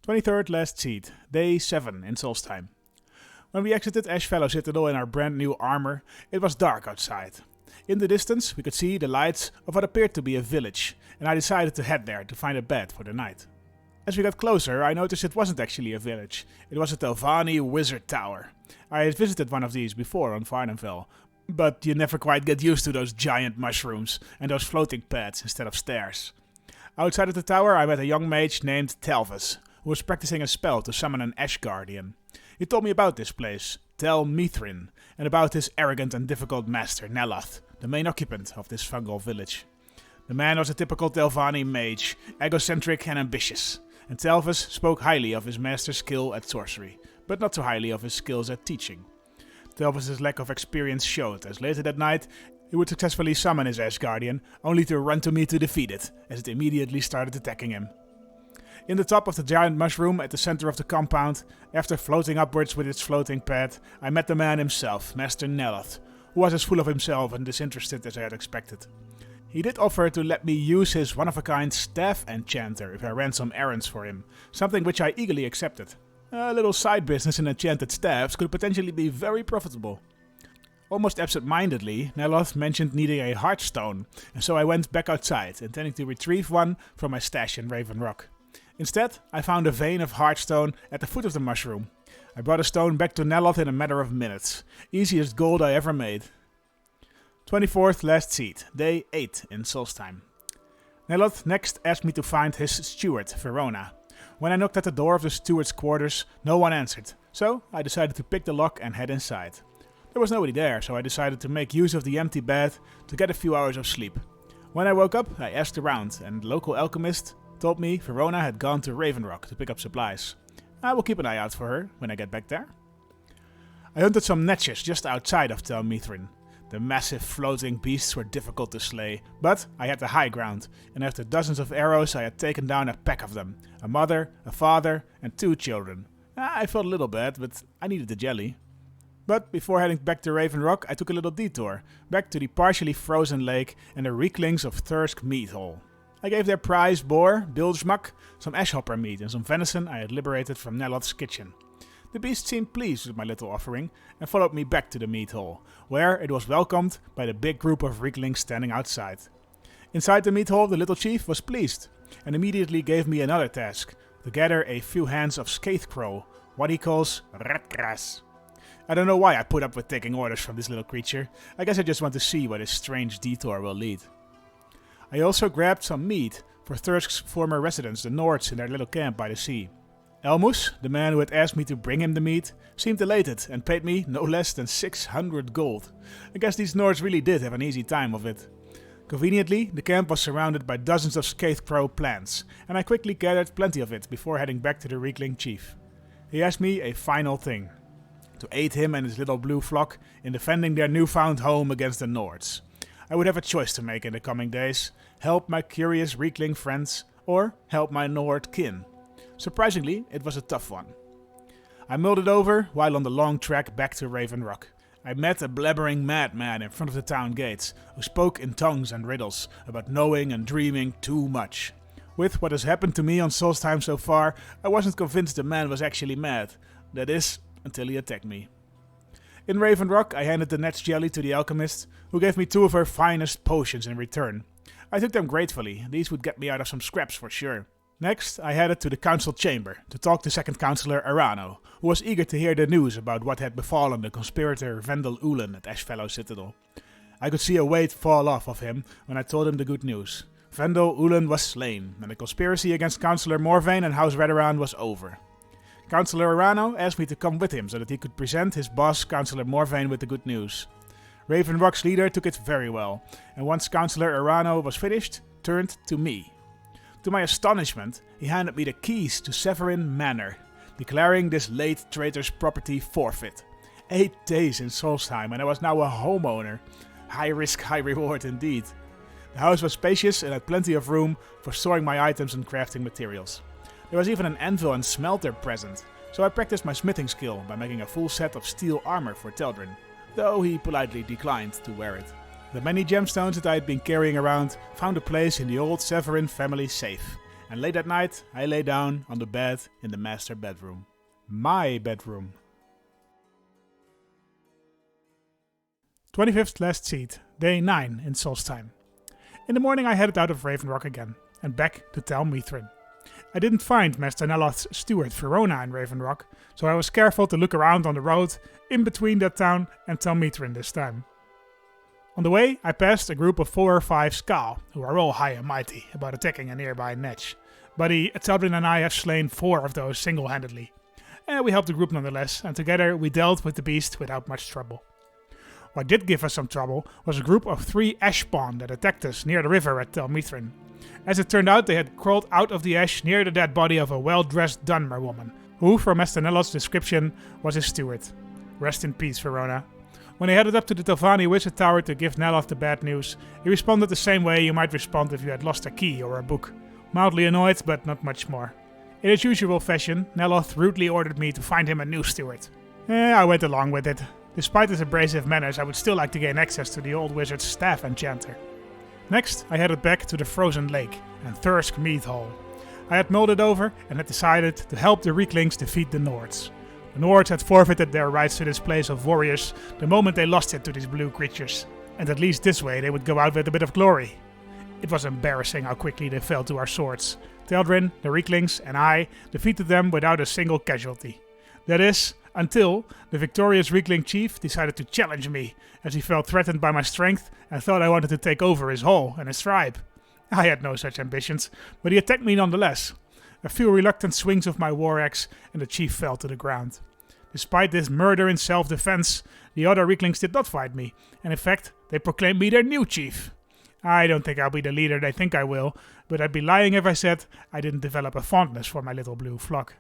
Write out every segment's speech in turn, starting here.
23rd last seed, day 7 in Solstheim. When we exited Ashfellow Citadel in our brand new armor, it was dark outside. In the distance, we could see the lights of what appeared to be a village, and I decided to head there to find a bed for the night. As we got closer, I noticed it wasn't actually a village. It was a Telvanni wizard tower. I had visited one of these before on Varnamvel, but you never quite get used to those giant mushrooms and those floating pads instead of stairs. Outside of the tower, I met a young mage named Telvis, who was practicing a spell to summon an Ash Guardian. He told me about this place, Tel Mithrin, and about his arrogant and difficult master, Neloth, the main occupant of this fungal village. The man was a typical Telvanni mage, egocentric and ambitious, and Telvis spoke highly of his master's skill at sorcery, but not so highly of his skills at teaching. Telvis' lack of experience showed, as later that night he would successfully summon his Ash Guardian, only to run to me to defeat it, as it immediately started attacking him. In the top of the giant mushroom at the center of the compound, after floating upwards with its floating pad, I met the man himself, Master Neloth, who was as full of himself and disinterested as I had expected. He did offer to let me use his one-of-a-kind staff enchanter if I ran some errands for him, something which I eagerly accepted. A little side business in enchanted staffs could potentially be very profitable. Almost absent-mindedly, Neloth mentioned needing a heartstone, and so I went back outside, intending to retrieve one from my stash in Raven Rock. Instead, I found a vein of heartstone at the foot of the mushroom. I brought a stone back to Neloth in a matter of minutes. Easiest gold I ever made. 24th last seed, day 8 in Solstheim. Neloth next asked me to find his steward, Verona. When I knocked at the door of the steward's quarters, no one answered, so I decided to pick the lock and head inside. There was nobody there, so I decided to make use of the empty bed to get a few hours of sleep. When I woke up, I asked around, and the local alchemist told me Verona had gone to Raven Rock to pick up supplies. I will keep an eye out for her when I get back there. I hunted some netches just outside of Tel Mithrin. The massive floating beasts were difficult to slay, but I had the high ground, and after dozens of arrows I had taken down a pack of them. A mother, a father, and 2 children. I felt a little bad, but I needed the jelly. But before heading back to Raven Rock, I took a little detour, back to the partially frozen lake and the Reeklings of Thirsk Meat Hall. I gave their prize boar, bilgemak, some ashhopper meat and some venison I had liberated from Neloth's kitchen. The beast seemed pleased with my little offering and followed me back to the meat hall, where it was welcomed by the big group of Reeklings standing outside. Inside the meat hall, the little chief was pleased and immediately gave me another task, to gather a few hands of Scathecrow, what he calls ratgras. I don't know why I put up with taking orders from this little creature. I guess I just want to see where this strange detour will lead. I also grabbed some meat for Thirsk's former residents, the Nords, in their little camp by the sea. Elmus, the man who had asked me to bring him the meat, seemed elated and paid me no less than 600 gold. I guess these Nords really did have an easy time of it. Conveniently, the camp was surrounded by dozens of Scathecrow plants, and I quickly gathered plenty of it before heading back to the Reekling chief. He asked me a final thing: to aid him and his little blue flock in defending their newfound home against the Nords. I would have a choice to make in the coming days: help my curious Reekling friends, or help my Nord kin. Surprisingly, it was a tough one. I mulled it over while on the long trek back to Raven Rock. I met a blabbering madman in front of the town gates, who spoke in tongues and riddles about knowing and dreaming too much. With what has happened to me on Solstheim so far, I wasn't convinced the man was actually mad. That is, until he attacked me. In Raven Rock, I handed the Net's jelly to the alchemist, who gave me 2 of her finest potions in return. I took them gratefully. These would get me out of some scraps for sure. Next, I headed to the council chamber to talk to second councillor Arano, who was eager to hear the news about what had befallen the conspirator Vendel Ulen at Ashfellow Citadel. I could see a weight fall off of him when I told him the good news. Vendel Ulen was slain, and the conspiracy against Councillor Morvain and House Redoran was over. Councillor Arano asked me to come with him so that he could present his boss, Councillor Morvain, with the good news. Raven Rock's leader took it very well, and once Councillor Arano was finished, turned to me. To my astonishment, he handed me the keys to Severin Manor, declaring this late traitor's property forfeit. 8 days in Solstheim, and I was now a homeowner. High risk, high reward indeed. The house was spacious and had plenty of room for storing my items and crafting materials. There was even an anvil and smelter present, so I practiced my smithing skill by making a full set of steel armor for Teldrin, though he politely declined to wear it. The many gemstones that I had been carrying around found a place in the old Severin family safe, and late at night I lay down on the bed in the master bedroom. My bedroom. 25th last seat, day 9 in Solstheim. In the morning I headed out of Raven Rock again, and back to Tel Mithrin. I didn't find Master Neloth's steward Verona in Raven Rock, so I was careful to look around on the road in between that town and Tel Mithrin this time. On the way, I passed a group of 4 or 5 Skal, who are all high and mighty about attacking a nearby Netch. Buddy, Teldrin and I have slain 4 of those single-handedly. And we helped the group nonetheless, and together we dealt with the beast without much trouble. What did give us some trouble was a group of 3 ash spawn that attacked us near the river at Tel Mithrin. As it turned out, they had crawled out of the ash near the dead body of a well-dressed Dunmer woman, who, from Master Neloth's description, was his steward. Rest in peace, Verona. When I headed up to the Telvanni Wizard Tower to give Neloth the bad news, he responded the same way you might respond if you had lost a key or a book. Mildly annoyed, but not much more. In his usual fashion, Neloth rudely ordered me to find him a new steward. I went along with it. Despite his abrasive manners, I would still like to gain access to the old wizard's staff enchanter. Next, I headed back to the frozen lake and Thirsk Mead Hall. I had mulled it over and had decided to help the Reeklings defeat the Nords. The Nords had forfeited their rights to this place of warriors the moment they lost it to these blue creatures, and at least this way they would go out with a bit of glory. It was embarrassing how quickly they fell to our swords. Teldrin, the Reeklings, and I defeated them without a single casualty. That is, until the victorious Reekling chief decided to challenge me, as he felt threatened by my strength and thought I wanted to take over his hall and his tribe. I had no such ambitions, but he attacked me nonetheless. A few reluctant swings of my war axe, and the chief fell to the ground. Despite this murder in self-defense, the other Reeklings did not fight me, and in fact, they proclaimed me their new chief. I don't think I'll be the leader they think I will, but I'd be lying if I said I didn't develop a fondness for my little blue flock.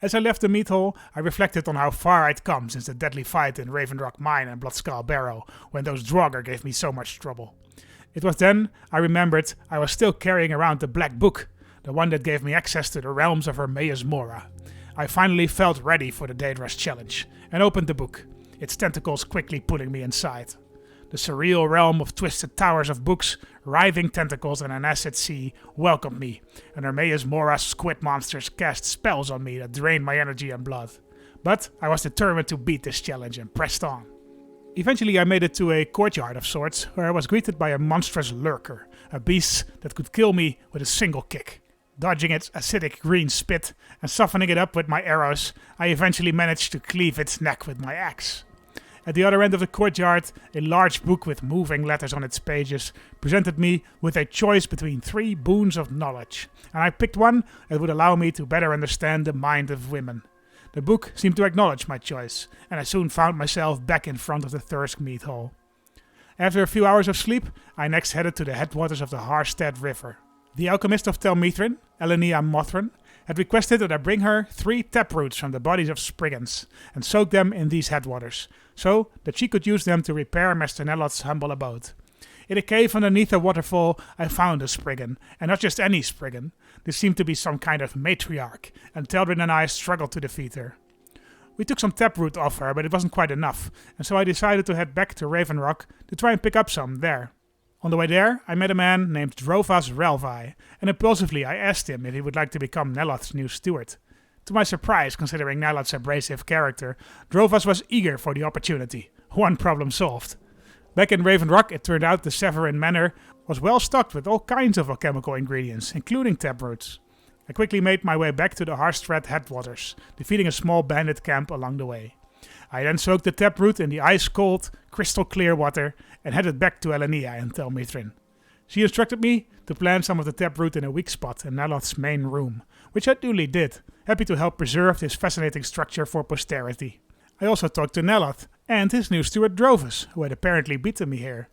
As I left the meat hall, I reflected on how far I'd come since the deadly fight in Raven Rock Mine and Bloodskull Barrow, when those Draugr gave me so much trouble. It was then I remembered I was still carrying around the Black Book, the one that gave me access to the realms of Hermaeus Mora. I finally felt ready for the Daedrus challenge, and opened the book, its tentacles quickly pulling me inside. The surreal realm of twisted towers of books, writhing tentacles, and an acid sea welcomed me, and Hermaeus Mora's squid monsters cast spells on me that drained my energy and blood. But I was determined to beat this challenge and pressed on. Eventually I made it to a courtyard of sorts, where I was greeted by a monstrous lurker, a beast that could kill me with a single kick. Dodging its acidic green spit and softening it up with my arrows, I eventually managed to cleave its neck with my axe. At the other end of the courtyard, a large book with moving letters on its pages presented me with a choice between 3 boons of knowledge, and I picked one that would allow me to better understand the mind of women. The book seemed to acknowledge my choice, and I soon found myself back in front of the Thirsk Mead Hall. After a few hours of sleep, I next headed to the headwaters of the Harstead River. The alchemist of Tel Mithrin, Elenia Mothran, had requested that I bring her 3 taproots from the bodies of Spriggans and soak them in these headwaters, so that she could use them to repair Master Neloth's humble abode. In a cave underneath a waterfall, I found a Spriggan, and not just any Spriggan. This seemed to be some kind of matriarch, and Teldrin and I struggled to defeat her. We took some taproot off her, but it wasn't quite enough, and so I decided to head back to Raven Rock to try and pick up some there. On the way there, I met a man named Drovas Relvi, and impulsively I asked him if he would like to become Neloth's new steward. To my surprise, considering Neloth's abrasive character, Drovas was eager for the opportunity. One problem solved. Back in Raven Rock, it turned out the Severin Manor was well stocked with all kinds of alchemical ingredients, including taproots. I quickly made my way back to the Harstead headwaters, defeating a small bandit camp along the way. I then soaked the taproot in the ice-cold, crystal-clear water and headed back to Elenia and Tel Mithrin. She instructed me to plant some of the taproot in a weak spot in Neloth's main room, which I duly did, happy to help preserve this fascinating structure for posterity. I also talked to Neloth and his new steward Drovas, who had apparently beaten me here.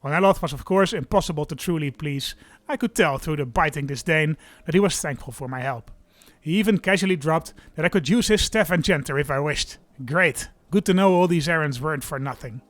While Neloth was of course impossible to truly please, I could tell through the biting disdain that he was thankful for my help. He even casually dropped that I could use his staff enchanter if I wished. Great, good to know all these errands weren't for nothing.